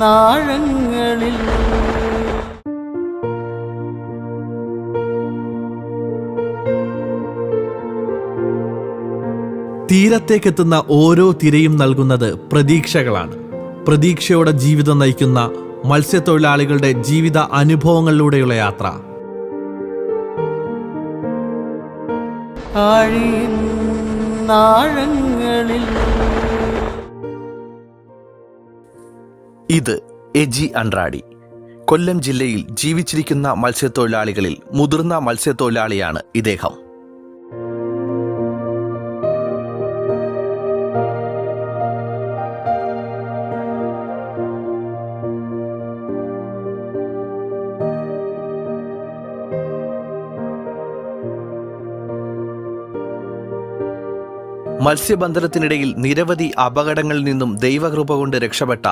ആഴങ്ങളിൽ. തീരത്തേക്കെത്തുന്ന ഓരോ തിരയും നൽകുന്നത് പ്രതീക്ഷകളാണ്. പ്രതീക്ഷയോടെ ജീവിതം നയിക്കുന്ന മത്സ്യത്തൊഴിലാളികളുടെ ജീവിത അനുഭവങ്ങളിലൂടെയുള്ള യാത്ര. ആഴങ്ങളിൽ. ഇത് എജി അൻഡ്രാഡി. കൊല്ലം ജില്ലയിൽ ജീവിച്ചിരിക്കുന്ന മത്സ്യത്തൊഴിലാളികളിൽ മുതിർന്ന മത്സ്യത്തൊഴിലാളിയാണ് ഇദ്ദേഹം. മത്സ്യബന്ധനത്തിനിടയിൽ നിരവധി അപകടങ്ങളിൽ നിന്നും ദൈവകൃപ കൊണ്ട് രക്ഷപ്പെട്ട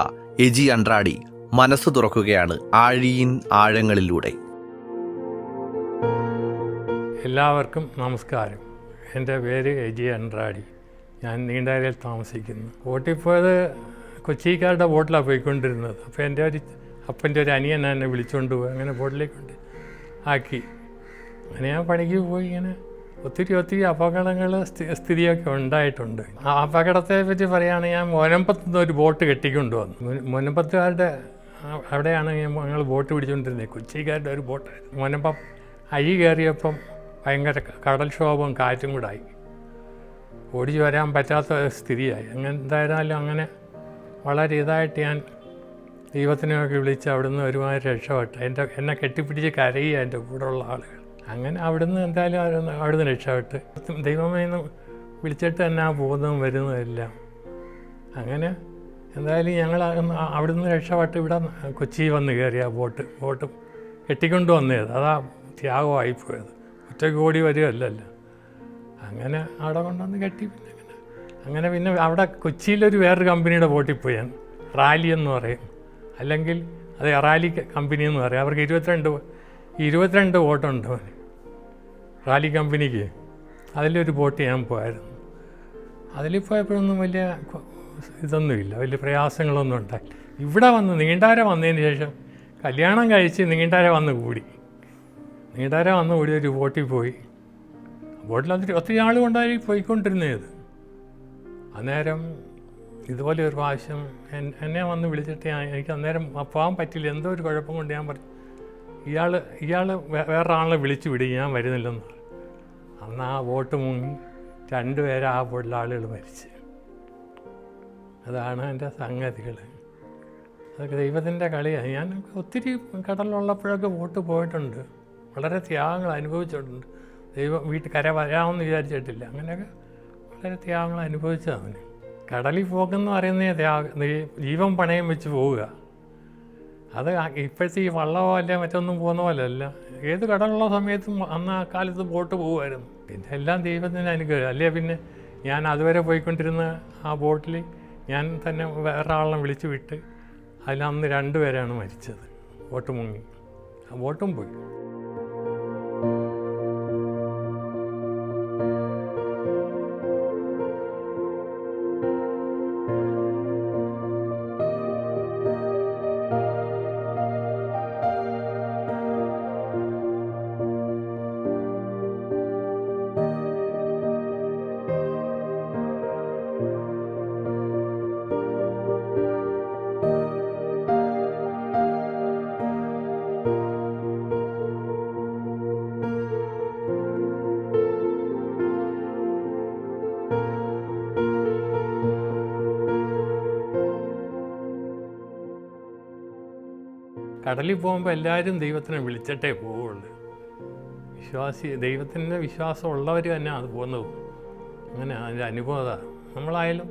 എജി അൻഡ്രാഡി മനസ്സ് തുറക്കുകയാണ് ആഴിയിൻ ആഴങ്ങളിലൂടെ. എല്ലാവർക്കും നമസ്കാരം. എൻ്റെ പേര് എജി അൻഡ്രാഡി. ഞാൻ നീണ്ടാരയിൽ താമസിക്കുന്നു. ബോട്ടിൽ പോയത് കൊച്ചിക്കാരുടെ ബോട്ടിലാണ് പോയിക്കൊണ്ടിരുന്നത്. അപ്പോൾ എൻ്റെ അപ്പൻ്റെ ഒരു അനിയൻ എന്നെ വിളിച്ചുകൊണ്ട് പോയി. അങ്ങനെ ബോട്ടിലേക്ക് കൊണ്ട് ആക്കി. അങ്ങനെ ഞാൻ പണിക്ക് പോയി. ഇങ്ങനെ ഒത്തിരി അപകടങ്ങൾ സ്ഥിതിയൊക്കെ ഉണ്ടായിട്ടുണ്ട്. ആ അപകടത്തെ പറ്റി പറയുകയാണെങ്കിൽ, ഞാൻ മുനമ്പത്തുനിന്ന് ഒരു ബോട്ട് കെട്ടിക്കൊണ്ട് വന്നു. മുനമ്പത്തുകാരുടെ അവിടെയാണ് ഞങ്ങൾ ബോട്ട് പിടിച്ചുകൊണ്ടിരുന്നത്. കൊച്ചിക്കാരുടെ ഒരു ബോട്ട്. മുനമ്പം അഴി കയറിയപ്പം ഭയങ്കര കടൽക്ഷോഭവും കാറ്റും കൂടായി. ഓടിച്ചു വരാൻ പറ്റാത്ത സ്ഥിതിയായി. എന്തായിരുന്നാലും അങ്ങനെ വളരെ ഇതായിട്ട് ഞാൻ ദൈവത്തിനെയൊക്കെ വിളിച്ച് അവിടുന്ന് ഒരുമാതിരി രക്ഷപ്പെട്ടു. എന്നെ കെട്ടിപ്പിടിച്ച് കരയുക എൻ്റെ കൂടെയുള്ള ആളുകൾ. അങ്ങനെ അവിടുന്ന് എന്തായാലും അവിടുന്ന് രക്ഷപ്പെട്ട് ദൈവമേ എന്ന് വിളിച്ചിട്ട് തന്നെ ആ പോകുന്നതും വരുന്നതെല്ലാം. അങ്ങനെ എന്തായാലും ഞങ്ങൾ അവിടുന്ന് രക്ഷപ്പെട്ട് ഇവിടെ കൊച്ചി വന്ന് കയറി. ആ ബോട്ട് കെട്ടിക്കൊണ്ട് വന്നത് അതാ ത്യാഗമായിപ്പോയത്. ഒറ്റയ്ക്ക് ഓടി വരികയല്ലല്ലോ. അങ്ങനെ അവിടെ കൊണ്ടുവന്ന് കെട്ടി. പിന്നെ അവിടെ കൊച്ചിയിലൊരു വേറൊരു കമ്പനിയുടെ ബോട്ടിൽ പോയി ഞാൻ. റാലി എന്ന് പറയും, അല്ലെങ്കിൽ അത് റാലി കമ്പനി എന്ന് പറയും. അവർക്ക് 22 ബോട്ടുണ്ട് റാലി കമ്പനിക്ക്. അതിലൊരു ബോട്ട് ഞാൻ പോയായിരുന്നു. അതിൽ പോയപ്പോഴൊന്നും വലിയ ഇതൊന്നുമില്ല, വലിയ പ്രയാസങ്ങളൊന്നും ഉണ്ടായി. ഇവിടെ വന്ന് നീണ്ടാര വന്നതിന് ശേഷം കല്യാണം കഴിച്ച് നീണ്ടാര വന്ന് കൂടി ഒരു ബോട്ടിൽ പോയി. ബോട്ടിൽ ഒത്തിരി ആൾ കൊണ്ടായി പോയിക്കൊണ്ടിരുന്നത്. അന്നേരം ഇതുപോലെ ഒരു പ്രാവശ്യം എന്നെ വന്ന് വിളിച്ചിട്ട് എനിക്ക് അന്നേരം പോകാൻ പറ്റില്ല. എന്തോ ഒരു കുഴപ്പം കൊണ്ട് ഞാൻ പറഞ്ഞു, ഇയാൾ വേറൊരാളെ വിളിച്ചു വിടും, ഞാൻ വരുന്നില്ലെന്ന് പറഞ്ഞു. അന്ന് ആ ബോട്ട് മുങ്ങി 2 പേരെ ആ ബോട്ടിലെ ആളുകൾ മരിച്ച്. അതാണ് എൻ്റെ സംഗതികൾ. അതൊക്കെ ദൈവത്തിൻ്റെ കളിയാണ്. ഞാൻ ഒത്തിരി കടലുള്ളപ്പോഴൊക്കെ ബോട്ട് പോയിട്ടുണ്ട്. വളരെ ത്യാഗങ്ങൾ അനുഭവിച്ചിട്ടുണ്ട്. ദൈവം കര വരാമെന്ന് വിചാരിച്ചിട്ടില്ല. അങ്ങനെയൊക്കെ വളരെ ത്യാഗങ്ങൾ അനുഭവിച്ചതാണ്. കടലിൽ പോക്കെന്ന് പറയുന്നത് ജീവൻ പണയം വെച്ച് പോവുക. അത് ഇപ്പോഴത്തെ ഈ വള്ളമോ അല്ലെ മറ്റൊന്നും പോകുന്ന പോലെ അല്ല. ഏത് കടലുള്ള സമയത്തും അന്ന് ആ കാലത്ത് ബോട്ട് പോകുമായിരുന്നു. പിന്നെ എല്ലാം ദൈവത്തിൻ്റെ അനുഗ്രഹം. അല്ലേ പിന്നെ ഞാൻ അതുവരെ പോയിക്കൊണ്ടിരുന്ന ആ ബോട്ടിൽ ഞാൻ തന്നെ വേറെ ആളെ വിളിച്ചു വിട്ട് അതിലന്ന് 2 പേരാണ് മരിച്ചത്. ബോട്ട് മുങ്ങി. ആ ബോട്ടും പോയി. കടലിൽ പോകുമ്പോൾ എല്ലാവരും ദൈവത്തിനെ വിളിച്ചിട്ടേ പോവുള്ളൂ. ദൈവത്തിൻ്റെ വിശ്വാസം ഉള്ളവർ തന്നെ അത് പോകുന്നത്. അങ്ങനെ അതിൻ്റെ അനുഭവം. നമ്മളായാലും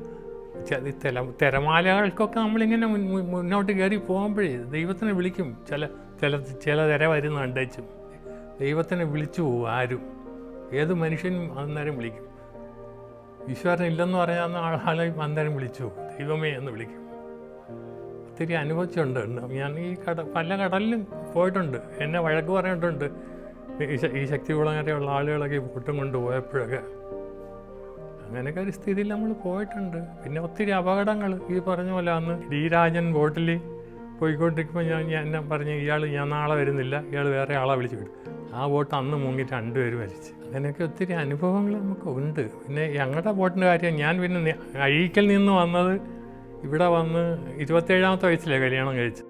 തിരമാലകൾക്കൊക്കെ നമ്മളിങ്ങനെ മുന്നോട്ട് കയറി പോകുമ്പോഴേ ദൈവത്തിനെ വിളിക്കും. ചില തിര വരുന്ന കണ്ടേച്ചും ദൈവത്തിനെ വിളിച്ചു പോകും. ആരും ഏത് മനുഷ്യനും അന്നേരം വിളിക്കും. ഈശ്വരൻ ഇല്ലെന്ന് പറയാവുന്ന ആളെ അന്നേരം വിളിച്ചു ദൈവമേ എന്ന് വിളിക്കും. ഒത്തിരി അനുഭവിച്ചുണ്ട്. ഞാൻ പല കടലിലും പോയിട്ടുണ്ട്. എന്നെ വഴക്ക് പറഞ്ഞിട്ടുണ്ട് ഈ ശക്തികുളങ്ങരെയുള്ള ആളുകളൊക്കെ കൂട്ടം കൊണ്ട് പോയപ്പോഴൊക്കെ. അങ്ങനെയൊക്കെ ഒരു സ്ഥിതിയിൽ നമ്മൾ പോയിട്ടുണ്ട്. പിന്നെ ഒത്തിരി അപകടങ്ങൾ ഈ പറഞ്ഞ പോലെ അന്ന് ധീരാജൻ ബോട്ടിൽ പോയിക്കൊണ്ടിരിക്കുമ്പോൾ ഞാൻ പറഞ്ഞു ഞാൻ നാളെ വരുന്നില്ല, ഇയാൾ വേറെ ആളെ വിളിച്ച് വിടും. ആ ബോട്ട് അന്ന് മുങ്ങി 2 പേര് മരിച്ചു. അങ്ങനെയൊക്കെ ഒത്തിരി അനുഭവങ്ങൾ നമുക്ക് ഉണ്ട്. പിന്നെ ഞങ്ങളുടെ ബോട്ടിൻ്റെ കാര്യം, ഞാൻ പിന്നെ അഴീക്കൽ നിന്ന് വന്നത് ഇവിടെ വന്ന് 27ാമത്തെ വയസ്സിലെ കല്യാണം കഴിച്ചു.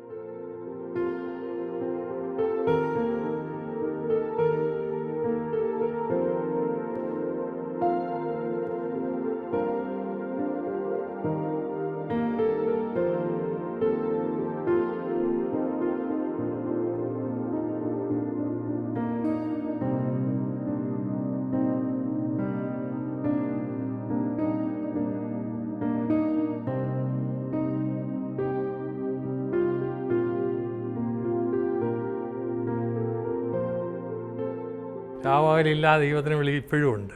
രാവാകലില്ലാതെ ദൈവത്തിന് വിളി ഇപ്പോഴും ഉണ്ട്.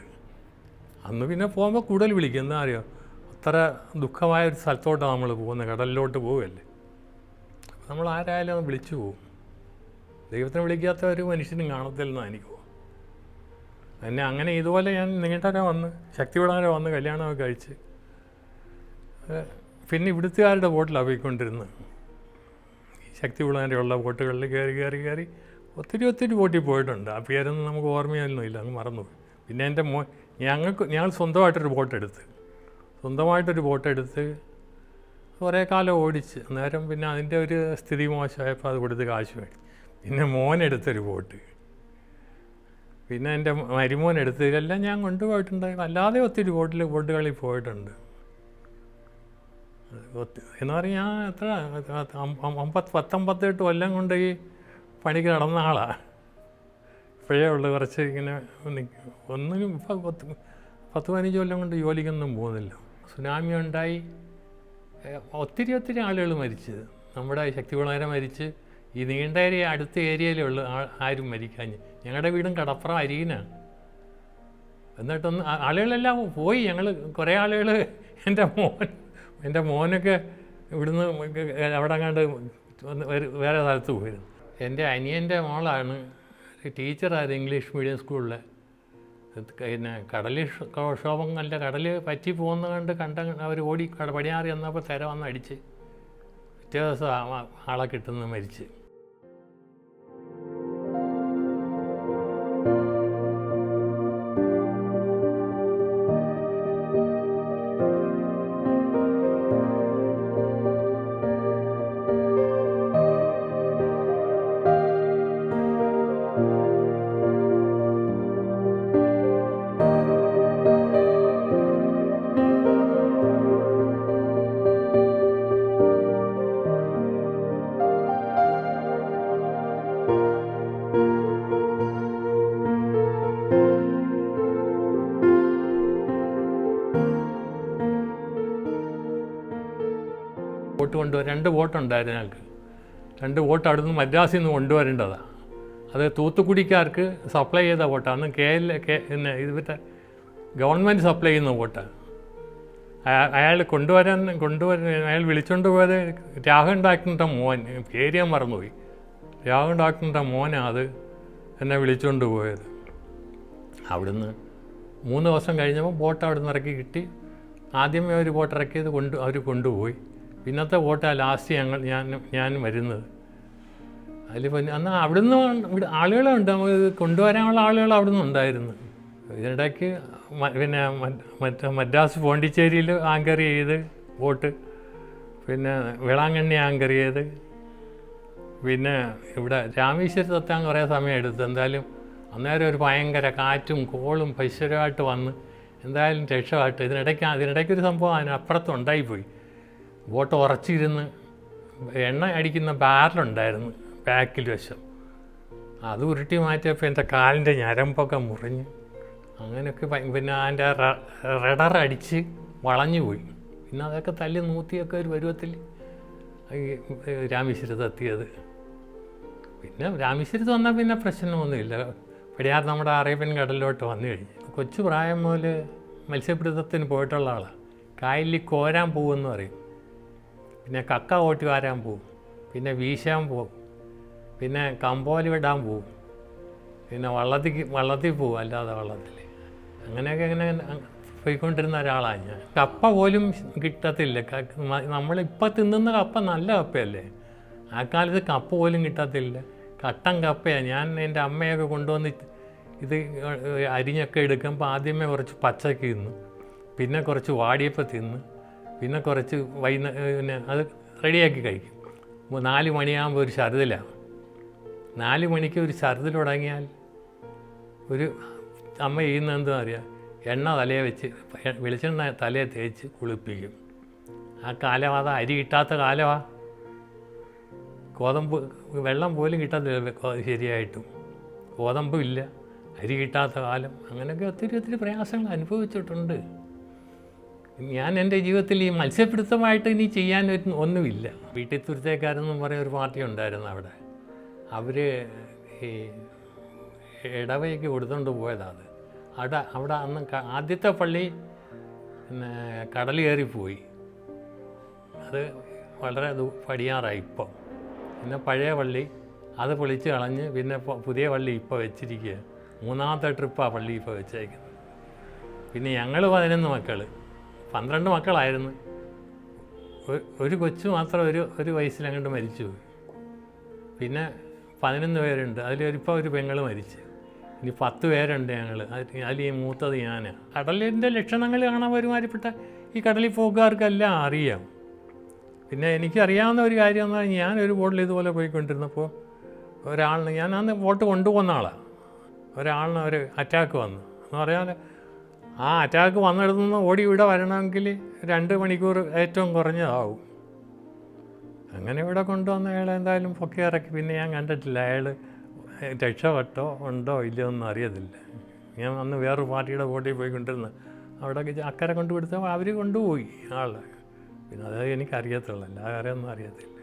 അന്ന് പിന്നെ പോകുമ്പോൾ കൂടുതൽ വിളിക്കും. എന്താ അറിയോ, അത്ര ദുഃഖമായ ഒരു സ്ഥലത്തോട്ടാണ് നമ്മൾ പോകുന്നത്, കടലിലോട്ട് പോവുകയല്ലേ. നമ്മൾ ആരായാലും അത് വിളിച്ചു പോകും. ദൈവത്തിന് വിളിക്കാത്ത ഒരു മനുഷ്യനും കാണത്തില്ലെന്നാണ് എനിക്ക് പോകും. എന്നെ അങ്ങനെ ഇതുപോലെ ഞാൻ നീണ്ടരെ വന്ന് ശക്തിവിടാതെ വന്ന് കല്യാണമൊക്കെ കഴിച്ച് പിന്നെ ഇവിടുത്തുകാരുടെ ബോട്ടിലാണ് പോയിക്കൊണ്ടിരുന്നത്. ശക്തിവിടാനുള്ള ബോട്ടുകളിൽ കയറി ഒത്തിരി ബോട്ടിൽ പോയിട്ടുണ്ട്. ആ പേരൊന്നും നമുക്ക് ഓർമ്മയൊന്നുമില്ല, അങ്ങ് മറന്നുപോയി. പിന്നെ എൻ്റെ ഞങ്ങൾ സ്വന്തമായിട്ടൊരു ബോട്ടെടുത്ത് കുറേ കാലം ഓടിച്ച്. അന്നേരം പിന്നെ അതിൻ്റെ ഒരു സ്ഥിതി മോശമായപ്പോൾ അത് കൊടുത്ത് കാശ് മേടിച്ചു. പിന്നെ മോനെടുത്തൊരു ബോട്ട്, പിന്നെ എൻ്റെ മരുമോനെടുത്ത്, ഇതെല്ലാം ഞാൻ കൊണ്ടുപോയിട്ടുണ്ട്. അല്ലാതെ ഒത്തിരി ബോട്ടുകളിൽ പോയിട്ടുണ്ട്. എന്ന് പറഞ്ഞാൽ ഞാൻ എത്ര 19 കൊല്ലം കൊണ്ട് ഈ പണിക്ക് നടന്ന ആളാണ്. ഇപ്പോഴേ ഉള്ളു കുറച്ച് ഇങ്ങനെ ഒന്നിനും ഇപ്പം 10-15 കൊല്ലം കൊണ്ട് ജോലിക്കൊന്നും പോകുന്നില്ല. സുനാമി ഉണ്ടായി, ഒത്തിരി ആളുകൾ മരിച്ച്. നമ്മുടെ ശക്തികുളങ്ങര മരിച്ച്. ഈ നീണ്ട ഏരിയ അടുത്ത ഏരിയയിലുള്ള ആരും മരിക്കാൻ. ഞങ്ങളുടെ വീടും കടപ്പുറം അരികിനാണ്. എന്നിട്ടൊന്ന് ആളുകളെല്ലാം പോയി. ഞങ്ങൾ കുറേ ആളുകൾ, എൻ്റെ മോനൊക്കെ ഇവിടുന്ന് അവിടെ കണ്ട് വേറെ സ്ഥലത്ത് പോയിരുന്നു. എൻ്റെ അനിയൻ്റെ മോളാണ് ടീച്ചറായത് ഇംഗ്ലീഷ് മീഡിയം സ്കൂളിൽ. പിന്നെ ക്ഷോഭം കടൽ പറ്റി പോകുന്നത് കണ്ട് അവർ ഓടി പടിഞ്ഞാറി വന്നപ്പോൾ തിര വന്ന് അടിച്ച് പിറ്റേ ദിവസം ആളെ കിട്ടുന്ന മരിച്ച്. ബോട്ട് കൊണ്ടുവരാൻ 2 ബോട്ടുണ്ടായിരുന്നു ഞങ്ങൾക്ക്. 2 ബോട്ട് അവിടെ നിന്ന് മദ്രാസിൽ നിന്ന് കൊണ്ടുവരേണ്ടതാണ്. അത് തൂത്തുക്കുടിക്കാർക്ക് സപ്ലൈ ചെയ്ത ബോട്ടാണ്. പിന്നെ ഇവിടുത്തെ ഗവൺമെൻറ് സപ്ലൈ ചെയ്യുന്ന ബോട്ടാണ്. അയാൾ അയാൾ വിളിച്ചുകൊണ്ട് പോയത് രാഘവൻ ഡാക്ടറിൻ്റെ മോൻ, പേര് ഞാൻ മറന്നുപോയി. രാഘവൻ ഡാക്ടറിൻ്റെ മോനാണ് അത് എന്നെ വിളിച്ചുകൊണ്ട് പോയത്. അവിടുന്ന് 3 ദിവസം കഴിഞ്ഞപ്പോൾ ബോട്ട് അവിടെ നിന്ന് ഇറക്കി കിട്ടി. ആദ്യമേ ഒരു ബോട്ട് ഇറക്കിയത് അവർ കൊണ്ടുപോയി. പിന്നത്തെ ബോട്ടാണ് ലാസ്റ്റ് ഞാനും വരുന്നത്. അതിൽ പിന്നെ എന്നാൽ അവിടുന്ന് ആളുകളുണ്ട്, നമുക്ക് കൊണ്ടുവരാനുള്ള ആളുകൾ അവിടെ നിന്ന് ഉണ്ടായിരുന്നു. ഇതിനിടയ്ക്ക് പിന്നെ മദ്രാസ് പോണ്ടിച്ചേരിയിൽ ആങ്കർ ചെയ്ത് ബോട്ട്, പിന്നെ വേളാങ്കണ്ണി ആങ്കർ ചെയ്ത്, പിന്നെ ഇവിടെ രാമേശ്വരത്തെത്താൻ കുറേ സമയം എടുത്തു. എന്തായാലും അന്നേരം ഒരു ഭയങ്കര കാറ്റും കോളും പൈശ്വരമായിട്ട് വന്ന് എന്തായാലും രക്ഷമായിട്ട്. ഇതിനിടയ്ക്കൊരു സംഭവം അതിനപ്പുറത്തുണ്ടായിപ്പോയി. ബോട്ട് ഉറച്ചിരുന്ന് എണ്ണ അടിക്കുന്ന ബാരലുണ്ടായിരുന്നു ബാക്കിൽ വശം. അത് ഉരുട്ടി മാറ്റിയപ്പോൾ എൻ്റെ കാലിൻ്റെ ഞരമ്പൊക്കെ മുറിഞ്ഞ് അങ്ങനെയൊക്കെ. പിന്നെ അതിൻ്റെ റഡർ അടിച്ച് വളഞ്ഞു പോയി. പിന്നെ അതൊക്കെ തല്ലി നൂത്തിയൊക്കെ ഒരു പരുവത്തിൽ രാമേശ്വരത്ത് എത്തിയത്. പിന്നെ രാമേശ്വരത്ത് വന്നാൽ പിന്നെ പ്രശ്നമൊന്നുമില്ല. പടിയാറ് നമ്മുടെ അറേബ്യൻ കടലിലോട്ട് വന്നു കഴിഞ്ഞു. കൊച്ചു പ്രായം മുതൽ മത്സ്യപിടുത്തത്തിന് പോയിട്ടുള്ള ആളാണ്. കായലിൽ കോരാൻ പോകുമെന്ന് പറയും, പിന്നെ കക്ക ഓട്ടി വാരാൻ പോവും, പിന്നെ വീശാൻ പോവും, പിന്നെ കമ്പോലി വിടാൻ പോവും, പിന്നെ വള്ളത്തിൽ പോവും, അല്ലാതെ വള്ളത്തിൽ. അങ്ങനെയൊക്കെ ഇങ്ങനെ പോയിക്കൊണ്ടിരുന്ന ഒരാളാണ് ഞാൻ. കപ്പ പോലും കിട്ടത്തില്ല. നമ്മളിപ്പോൾ തിന്നുന്ന കപ്പ നല്ല കപ്പയല്ലേ, ആ കാലത്ത് കപ്പ പോലും കിട്ടത്തില്ല, കട്ടൻ കപ്പയാണ്. ഞാൻ എൻ്റെ അമ്മയൊക്കെ കൊണ്ടുവന്ന് ഇത് അരിഞ്ഞൊക്കെ എടുക്കുമ്പോൾ ആദ്യമേ കുറച്ച് പച്ചക്ക് തിന്നു, പിന്നെ കുറച്ച് വാടിയപ്പം തിന്ന്, പിന്നെ കുറച്ച് പിന്നെ അത് റെഡിയാക്കി കഴിക്കും. 4 മണിയാകുമ്പോൾ ഒരു ഛർദിലാണ്. 4 മണിക്ക് ഒരു ഛർദിൽ തുടങ്ങിയാൽ ഒരു അമ്മ ചെയ്യുന്നത് എന്താ അറിയാം, എണ്ണ തലയെ വെച്ച് വെളിച്ചെണ്ണ തലയെ തേച്ച് കുളിപ്പിക്കും. ആ കാലം അത് അരി കിട്ടാത്ത കാലമാണ്. ഗോതമ്പ് വെള്ളം പോലും കിട്ടാത്തില്ല ശരിയായിട്ടും, ഗോതമ്പും ഇല്ല, അരി കിട്ടാത്ത കാലം. അങ്ങനെയൊക്കെ ഒത്തിരി പ്രയാസങ്ങൾ അനുഭവിച്ചിട്ടുണ്ട്. ഞാൻ എൻ്റെ ജീവിതത്തിൽ ഈ മത്സ്യപിടുത്തമായിട്ട് ഇനി ചെയ്യാൻ ഒന്നുമില്ല. വീട്ടിൽ തുരുത്തേക്കാരെന്നും പറയുന്ന ഒരു പാർട്ടി ഉണ്ടായിരുന്നു അവിടെ. അവർ ഈ ഇടവയ്ക്ക് കൊടുത്തുകൊണ്ട് പോയതാണ്. അവിടെ അന്ന് ആദ്യത്തെ പള്ളി പിന്നെ കടൽ കയറിപ്പോയി, അത് വളരെ പടിയാറായി ഇപ്പം. പിന്നെ പഴയ പള്ളി അത് പൊളിച്ച് കളഞ്ഞ് പിന്നെ പുതിയ പള്ളി ഇപ്പോൾ വെച്ചിരിക്കുക. 3ാമത്തെ ട്രിപ്പാണ് പള്ളി ഇപ്പോൾ വെച്ചേക്കുന്നത്. പിന്നെ ഞങ്ങൾ 11 മക്കൾ, 12 മക്കളായിരുന്നു. ഒരു കൊച്ചു മാത്രം ഒരു വയസ്സിലങ്ങോട്ട് മരിച്ചു പോയി. പിന്നെ 11 പേരുണ്ട്, അതിലിപ്പോൾ ഒരു പെങ്ങൾ മരിച്ച്. ഇനി 10 പേരുണ്ട് ഞങ്ങൾ. അതിൽ ഈ മൂത്തത് ഞാനാണ്. കടലിൻ്റെ ലക്ഷണങ്ങൾ കാണാൻ ഒരുമാതിരിപ്പെട്ട ഈ കടലിൽ പോക്കുകാർക്കെല്ലാം അറിയാം. പിന്നെ എനിക്കറിയാവുന്ന ഒരു കാര്യം എന്ന് പറഞ്ഞാൽ, ഞാനൊരു ബോട്ടിൽ ഇതുപോലെ പോയിക്കൊണ്ടിരുന്നപ്പോൾ ഒരാളിന്, ഞാൻ അന്ന് ബോട്ട് കൊണ്ടുപോകുന്ന ആളാണ്, ഒരാളിന് ഒരു അറ്റാക്ക് വന്നു എന്ന് പറയാൻ, ആ അറ്റാക്ക് വന്നിടത്തു നിന്ന് ഓടി ഇവിടെ വരണമെങ്കിൽ 2 മണിക്കൂർ ഏറ്റവും കുറഞ്ഞതാവും. അങ്ങനെ ഇവിടെ കൊണ്ടുവന്ന അയാൾ എന്തായാലും പൊക്കി ഇറക്കി. പിന്നെ ഞാൻ കണ്ടിട്ടില്ല അയാൾ രക്ഷപ്പെട്ടോ ഉണ്ടോ ഇല്ലയോ ഒന്നും അറിയത്തില്ല. ഞാൻ അന്ന് വേറൊരു പാർട്ടിയുടെ ബോട്ടിൽ പോയിക്കൊണ്ടിരുന്നു, അവിടെ അക്കരെ കൊണ്ടുപിടുത്തപ്പോൾ അവർ കൊണ്ടുപോയി ആളെ. പിന്നെ അത് എനിക്കറിയത്തുള്ളൂ, എല്ലാ കാര്യമൊന്നും അറിയത്തില്ല.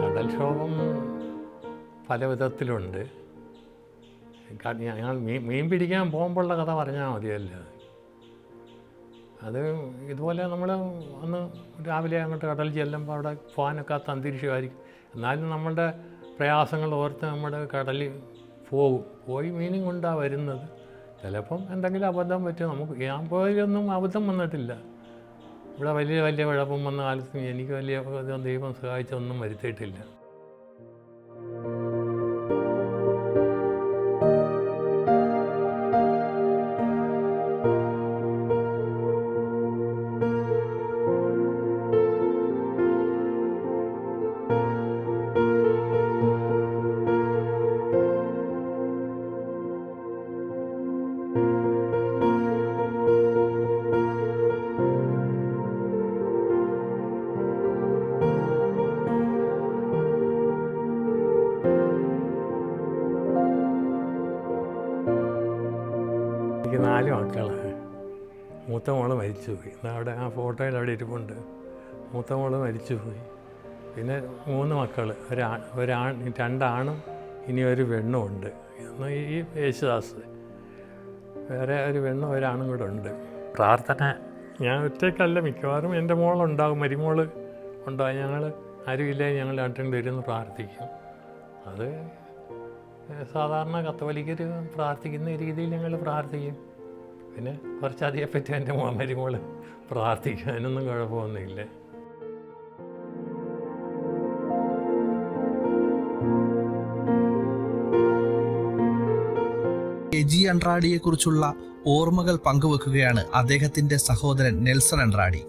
കടൽക്ഷോഭം പല വിധത്തിലുണ്ട്. ഞങ്ങൾ മീൻ പിടിക്കാൻ പോകുമ്പോഴുള്ള കഥ പറഞ്ഞാൽ മതിയല്ലോ. അത് ഇതുപോലെ നമ്മൾ അന്ന് രാവിലെ അങ്ങോട്ട് കടൽ ചെല്ലുമ്പോൾ അവിടെ പോകാനൊക്കാത്ത അന്തരീക്ഷമായിരിക്കും. എന്നാലും നമ്മളുടെ പ്രയാസങ്ങൾ ഓർത്ത് നമ്മൾ കടലിൽ പോയി മീനും കൊണ്ടാണ് വരുന്നത്. ചിലപ്പം എന്തെങ്കിലും അബദ്ധം പറ്റും. നമുക്ക് ഞാൻ പോയാലൊന്നും അബദ്ധം വന്നിട്ടില്ല. ഇവിടെ വലിയ കുഴപ്പം വന്ന കാലത്ത് എനിക്ക് വലിയ ദൈവം സഹായിച്ചൊന്നും വരുത്തിയിട്ടില്ല. എനിക്ക് 4 മക്കളാണ്. മൂത്ത മോള് മരിച്ചുപോയി. അവിടെ ആ ഫോട്ടോയിൽ അവിടെ ഇരിപ്പുണ്ട്. മൂത്ത മോള് മരിച്ചുപോയി. പിന്നെ 3 മക്കൾ, 2 ആണും ഇനി ഒരു പെണ്ണും ഉണ്ട്. ഈ യേശുദാസ്, വേറെ ഒരു പെണ്ണും ഒരാണും കൂടെ ഉണ്ട്. പ്രാർത്ഥന ഞാൻ ഒറ്റയ്ക്കല്ല, മിക്കവാറും എൻ്റെ മോളുണ്ടാകും, മരുമോള് ഉണ്ടാകും. ഞങ്ങൾ ആരുമില്ല, ഞങ്ങൾ രണ്ടും ഇരുന്ന് പ്രാർത്ഥിക്കും. അത് സാധാരണ കത്തോലിക്കർ പ്രാർത്ഥിക്കുന്ന രീതിയിൽ ഞങ്ങൾ പ്രാർത്ഥിക്കും. പിന്നെ കുറച്ചധികം പറ്റി എൻ്റെ മരുമോള് പ്രാർത്ഥിക്കും. അതിനൊന്നും കുഴപ്പമൊന്നുമില്ല. എജി അൻഡ്രാഡിയെക്കുറിച്ചുള്ള ഓർമ്മകൾ പങ്കുവെക്കുകയാണ് അദ്ദേഹത്തിന്റെ സഹോദരൻ നെൽസൺ അൻഡ്രാഡി.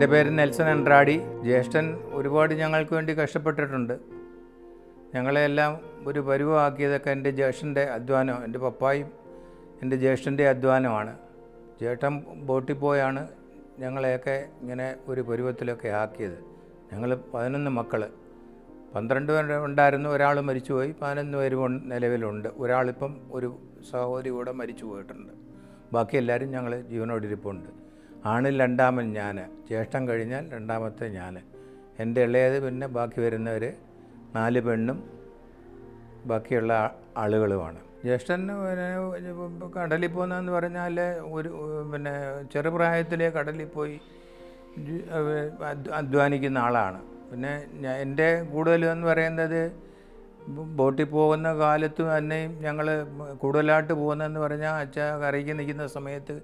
എൻ്റെ പേര് നെൽസൺ അൻഡ്രാടി. ജ്യേഷ്ഠൻ ഒരുപാട് ഞങ്ങൾക്ക് വേണ്ടി കഷ്ടപ്പെട്ടിട്ടുണ്ട്. ഞങ്ങളെല്ലാം ഒരു പരുവമാക്കിയതൊക്കെ എൻ്റെ ജ്യേഷ്ഠൻ്റെ അധ്വാനം, എൻ്റെ പപ്പായും എൻ്റെ ജ്യേഷ്ഠൻ്റെ അധ്വാനമാണ്. ചേട്ടൻ ബോട്ടിൽ പോയാണ് ഞങ്ങളെയൊക്കെ ഇങ്ങനെ ഒരു പരുവത്തിലൊക്കെ ആക്കിയത്. ഞങ്ങൾ 11 മക്കൾ, 12 പേര് ഉണ്ടായിരുന്നു. ഒരാൾ മരിച്ചുപോയി, 11 പേര് നിലവിലുണ്ട്. ഒരാളിപ്പം ഒരു സഹോദരി കൂടെ മരിച്ചു പോയിട്ടുണ്ട്. ബാക്കി എല്ലാവരും ഞങ്ങൾ ജീവനോടിരിപ്പുണ്ട്. ആണിൽ രണ്ടാമൻ ഞാൻ, ജ്യേഷ്ഠൻ കഴിഞ്ഞാൽ രണ്ടാമത്തെ ഞാൻ. എൻ്റെ ഇളയത്, പിന്നെ ബാക്കി വരുന്നവർ 4 പെണ്ണും ബാക്കിയുള്ള ആളുകളുമാണ്. ജ്യേഷ്ഠൻ കടലിൽ പോകുന്നതെന്ന് പറഞ്ഞാൽ പിന്നെ ചെറുപ്രായത്തിലെ കടലിൽ പോയി അധ്വാനിക്കുന്ന ആളാണ്. പിന്നെ എൻ്റെ കൂടുതലെന്ന് പറയുന്നത് ബോട്ടിൽ പോകുന്ന കാലത്ത് തന്നെയും ഞങ്ങൾ കൂടുതലായിട്ട് പോകുന്നതെന്ന് പറഞ്ഞാൽ കരയ്ക്ക് നിൽക്കുന്ന സമയത്ത്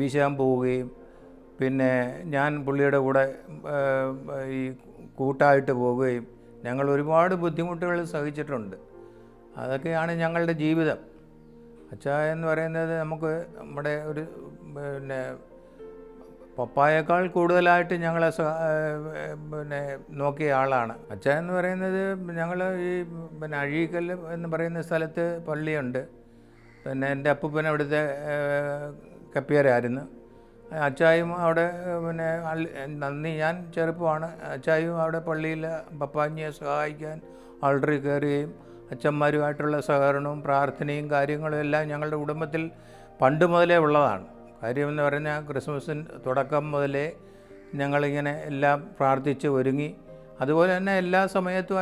വീശാൻ പോവുകയും, പിന്നെ ഞാൻ പുള്ളിയുടെ കൂടെ ഈ കൂട്ടായിട്ട് പോവുകയും ഞങ്ങൾ ഒരുപാട് ബുദ്ധിമുട്ടുകൾ സഹിച്ചിട്ടുണ്ട്. അതൊക്കെയാണ് ഞങ്ങളുടെ ജീവിതം. എന്ന് പറയുന്നത് നമുക്ക് നമ്മുടെ ഒരു പിന്നെ പപ്പായേക്കാൾ കൂടുതലായിട്ട് ഞങ്ങളെ പിന്നെ നോക്കിയ ആളാണ്. എന്ന് പറയുന്നത് ഞങ്ങൾ ഈ പിന്നെ അഴീക്കൽ എന്ന് പറയുന്ന സ്ഥലത്ത് പള്ളിയുണ്ട്. പിന്നെ എൻ്റെ അപ്പൂപ്പൻ അവിടുത്തെ കപ്പിയരായിരുന്നു. അച്ചായും അവിടെ പിന്നെ നന്ദി, ഞാൻ ചെറുപ്പമാണ്. അച്ചായും അവിടെ പള്ളിയിൽ പപ്പാഞ്ഞിയെ സഹായിക്കാൻ ആൾട്ടറിൽ കയറുകയും അച്ഛന്മാരുമായിട്ടുള്ള സഹകരണവും പ്രാർത്ഥനയും കാര്യങ്ങളും എല്ലാം ഞങ്ങളുടെ കുടുംബത്തിൽ പണ്ട് മുതലേ ഉള്ളതാണ്. കാര്യമെന്ന് പറഞ്ഞാൽ ക്രിസ്മസിന് തുടക്കം മുതലേ ഞങ്ങളിങ്ങനെ എല്ലാം പ്രാർത്ഥിച്ച് ഒരുങ്ങി. അതുപോലെ തന്നെ എല്ലാ സമയത്തും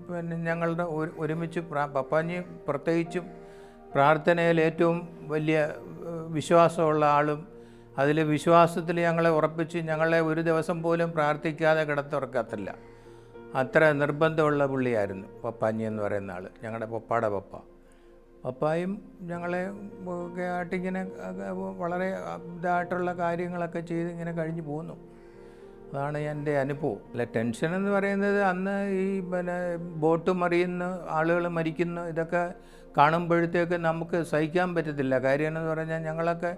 പിന്നെ ഞങ്ങളുടെ ഒരുമിച്ച് പപ്പാഞ്ഞി പ്രത്യേകിച്ചും പ്രാർത്ഥനയിൽ ഏറ്റവും വലിയ വിശ്വാസമുള്ള ആളും, അതിൽ വിശ്വാസത്തിൽ ഞങ്ങളെ ഉറപ്പിച്ച് ഞങ്ങളെ ഒരു ദിവസം പോലും പ്രാർത്ഥിക്കാതെ കിടത്തുറക്കത്തില്ല. അത്ര നിർബന്ധമുള്ള പുള്ളിയായിരുന്നു പപ്പാഞ്ഞി എന്ന് പറയുന്ന ആൾ, ഞങ്ങളുടെ പപ്പാടെ പപ്പ. പപ്പായും ഞങ്ങളെ ഒക്കെ ആയിട്ടിങ്ങനെ വളരെ ഇതായിട്ടുള്ള കാര്യങ്ങളൊക്കെ ചെയ്ത് ഇങ്ങനെ കഴിഞ്ഞു പോകുന്നു. അതാണ് എൻ്റെ അനുഭവം. അല്ല, ടെൻഷൻ എന്ന് പറയുന്നത് അന്ന് ഈ പിന്നെ ബോട്ട് മറിയുന്നു, ആളുകൾ മരിക്കുന്നു, ഇതൊക്കെ കാണുമ്പോഴത്തേക്ക് നമുക്ക് സഹിക്കാൻ പറ്റത്തില്ല. കാര്യം എന്ന് പറഞ്ഞാൽ ഞങ്ങളൊക്കെ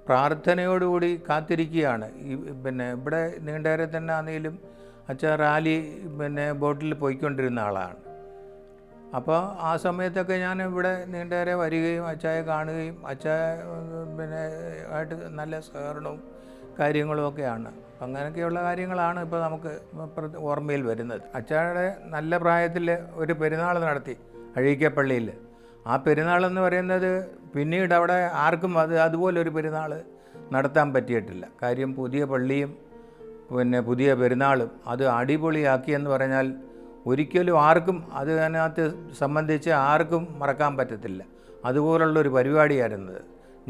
പ്രാർത്ഥനയോടുകൂടി കാത്തിരിക്കുകയാണ്. ഈ പിന്നെ ഇവിടെ നീണ്ടേരെ തന്നെ ആണെങ്കിലും റാലി പിന്നെ ബോട്ടിൽ പോയിക്കൊണ്ടിരുന്ന ആളാണ്. അപ്പോൾ ആ സമയത്തൊക്കെ ഞാൻ ഇവിടെ നീണ്ടേരെ വരികയും അച്ചായെ കാണുകയും പിന്നെ ആയിട്ട് നല്ല സഹകരണവും കാര്യങ്ങളും ഒക്കെയാണ്. അങ്ങനെയൊക്കെയുള്ള കാര്യങ്ങളാണ് ഇപ്പോൾ നമുക്ക് ഓർമ്മയിൽ വരുന്നത്. അച്ചായുടെ നല്ല പ്രായത്തിൽ ഒരു പെരുന്നാൾ നടത്തി അഴീക്കപ്പള്ളിയിൽ. ആ പെരുന്നാളെന്ന് പറയുന്നത് പിന്നീട് അവിടെ ആർക്കും അതുപോലൊരു പെരുന്നാൾ നടത്താൻ പറ്റിയിട്ടില്ല. കാര്യം പുതിയ പള്ളിയും പിന്നെ പുതിയ പെരുന്നാളും അത് അടിപൊളിയാക്കിയെന്ന് പറഞ്ഞാൽ ഒരിക്കലും ആർക്കും അതിനകത്ത് സംബന്ധിച്ച് ആർക്കും മറക്കാൻ പറ്റത്തില്ല. അതുപോലുള്ളൊരു പരിപാടിയായിരുന്നത്.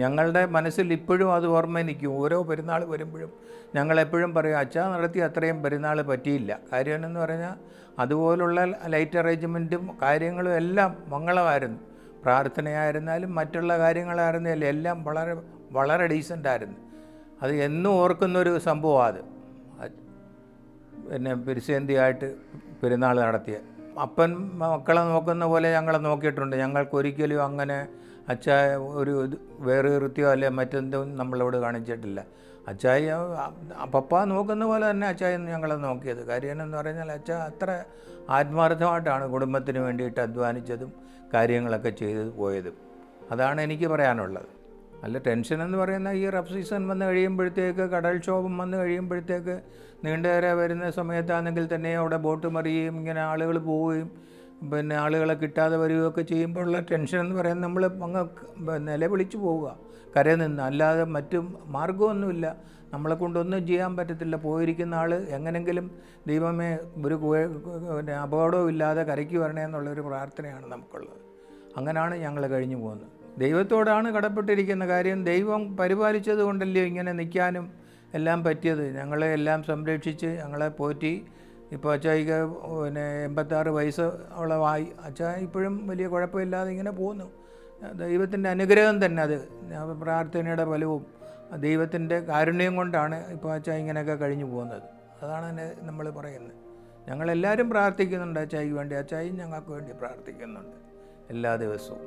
ഞങ്ങളുടെ മനസ്സിൽ ഇപ്പോഴും അത് ഓർമ്മ നിൽക്കും. ഓരോ പെരുന്നാൾ വരുമ്പോഴും ഞങ്ങളെപ്പോഴും പറയും, നടത്തി അത്രയും പെരുന്നാൾ പറ്റിയില്ല. കാര്യം എന്ന് പറഞ്ഞാൽ അതുപോലുള്ള ലൈറ്റ് അറേഞ്ച്മെൻറ്റും കാര്യങ്ങളും എല്ലാം മംഗളമായിരുന്നു. പ്രാർത്ഥനയായിരുന്നാലും മറ്റുള്ള കാര്യങ്ങളായിരുന്നാലും എല്ലാം വളരെ വളരെ ഡീസൻ്റായിരുന്നു. അത് എന്നും ഓർക്കുന്നൊരു സംഭവമാണ് അത്. പിന്നെ പെരുസേന്തിയായിട്ട് പെരുന്നാൾ നടത്തിയ അപ്പൻ മക്കളെ നോക്കുന്ന പോലെ ഞങ്ങളെ നോക്കിയിട്ടുണ്ട്. ഞങ്ങൾക്കൊരിക്കലും അങ്ങനെ ഒരു വേറെ വൃത്തിയോ അല്ലെ മറ്റെന്തും നമ്മളോട് കാണിച്ചിട്ടില്ല. പപ്പ നോക്കുന്ന പോലെ തന്നെ ഞങ്ങളെ നോക്കിയത്. കാര്യം എന്ന് പറഞ്ഞാൽ അത്ര ആത്മാർത്ഥമായിട്ടാണ് കുടുംബത്തിന് വേണ്ടിയിട്ട് അധ്വാനിച്ചതും കാര്യങ്ങളൊക്കെ ചെയ്ത് പോയതും. അതാണ് എനിക്ക് പറയാനുള്ളത്. അല്ല, ടെൻഷൻ എന്ന് പറയുന്ന ഈ റഫ് സീസൺ വന്ന് കഴിയുമ്പോഴത്തേക്ക്, കടൽക്ഷോഭം വന്ന് കഴിയുമ്പോഴത്തേക്ക്, നീണ്ടേറെ വരുന്ന സമയത്താണെങ്കിൽ തന്നെ അവിടെ ബോട്ട് മറിയുകയും ഇങ്ങനെ ആളുകൾ പോവുകയും പിന്നെ ആളുകളെ കിട്ടാതെ വരികയൊക്കെ ചെയ്യുമ്പോഴുള്ള ടെൻഷൻ എന്ന് പറയുന്നത് നമ്മൾ അങ്ങ് നിലവിളിച്ച് പോവുക കരയിൽ നിന്ന്. അല്ലാതെ മറ്റു മാർഗമൊന്നുമില്ല. നമ്മളെ കൊണ്ടൊന്നും ചെയ്യാൻ പറ്റത്തില്ല. പോയിരിക്കുന്ന ആൾ എങ്ങനെങ്കിലും ദൈവമേ ഒരു പിന്നെ അപകടവും ഇല്ലാതെ കരയ്ക്ക് വരണേ എന്നുള്ളൊരു പ്രാർത്ഥനയാണ് നമുക്കുള്ളത്. അങ്ങനെയാണ് ഞങ്ങൾ കഴിഞ്ഞു പോകുന്നത്. ദൈവത്തോടാണ് കടപ്പെട്ടിരിക്കുന്ന. കാര്യം ദൈവം പരിപാലിച്ചത് കൊണ്ടല്ലോ ഇങ്ങനെ നിൽക്കാനും എല്ലാം പറ്റിയത്. ഞങ്ങളെ എല്ലാം സംരക്ഷിച്ച് ഞങ്ങളെ പോറ്റി. ഇപ്പോൾ അച്ചായിക്ക് പിന്നെ 86 വയസ്സ് അവളായി. ഇപ്പോഴും വലിയ കുഴപ്പമില്ലാതെ ഇങ്ങനെ പോകുന്നു. ദൈവത്തിൻ്റെ അനുഗ്രഹം തന്നെ അത്. പ്രാർത്ഥനയുടെ ഫലവും ദൈവത്തിൻ്റെ കാരുണ്യം കൊണ്ടാണ് ഇപ്പോൾ ഇങ്ങനെയൊക്കെ കഴിഞ്ഞു പോകുന്നത്. അതാണ് നമ്മൾ പറയുന്നത്. ഞങ്ങളെല്ലാവരും പ്രാർത്ഥിക്കുന്നുണ്ട് അച്ചായിക്ക് വേണ്ടി. അച്ചായും ഞങ്ങൾക്ക് വേണ്ടി പ്രാർത്ഥിക്കുന്നുണ്ട് എല്ലാ ദിവസവും.